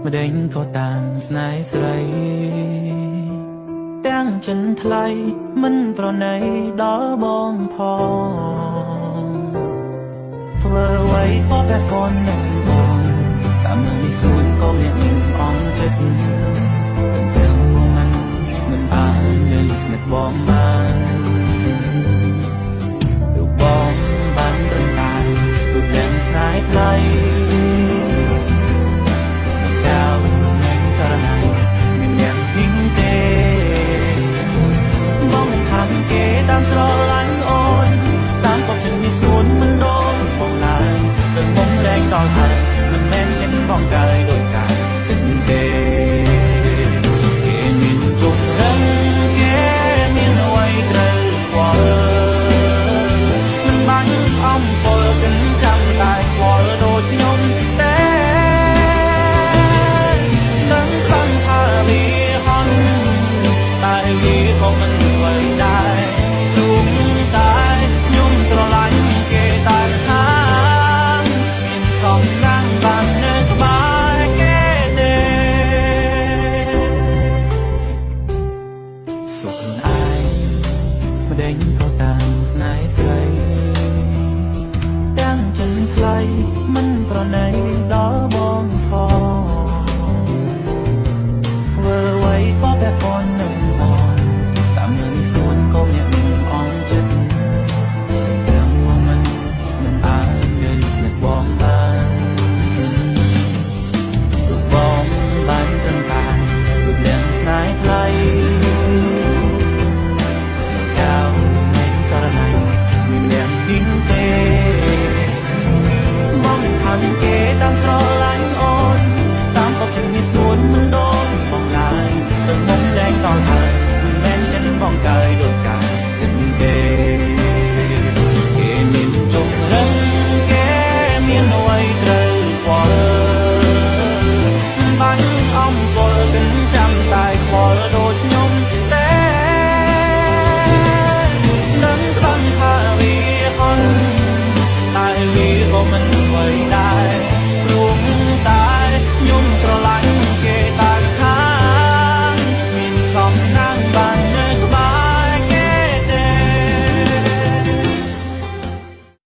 ម្ដេចក៏តាំងស្នេហ៍ស្រីទាំងចិនថ្លៃមិនប្រណីដល់បងផងធ្វើអ្វីក៏តែកូននឹងបងតាមនេះសួនក៏មានអងចិត្តទាំងមកមិនបានលើស្និទ្ធបងបានលោកបងបានរំដានរូបរាងស្នេហ៍ថ្លៃតាមស្រឡាញ់អូនតាមក៏ฉันมีส่วนមិនដូរបងឡើយទៅមុំលែងដល់ហើយមិនមែនចិនបងកើយដោយការគិតទេគេមានជុំរឹងគេមានអ្វីត្រូវខ្វល់មិនបានអំពលគិនចាំតែខ្វល់ដូចខ្ញុំទេនឹងខំថាវាហន់តែវាក៏មិនអ្វីដែរស្រឡាញ់គេតែខាងមានសំណាងបាននៅក្បែរគេទេសុខខ្លួនឯងម្ដេចក៏តាមស្នេហ៍ស្រីទាំងចិនថ្លៃមិនប្រណីដល់បងផងធ្វើអ្វីក៏តែកូននឹងបងតាមនឹងសួនក៏មានអងចិត្តបងបានទាំងតារូបរាងស្នេហ៍ថ្លៃកៅមិនចរណៃមានរាងពីងទេបងថាគេតាមស្រឡាញ់អូនតាមក៏ฉันมีส่วนមិនដូរបងឡើយទៅមុំលែងដល់ហើយមិនមែនចិនបងកើយដោយការគិតទេគេមានជុំរឹងមានអ្វីត្រូវខ្វល់បានអំពលគិនចាំតែខ្វល់ដូចខ្ញុំទេនឹងខំថាវាហន់តែវាក៏មិនអ្វីដែរ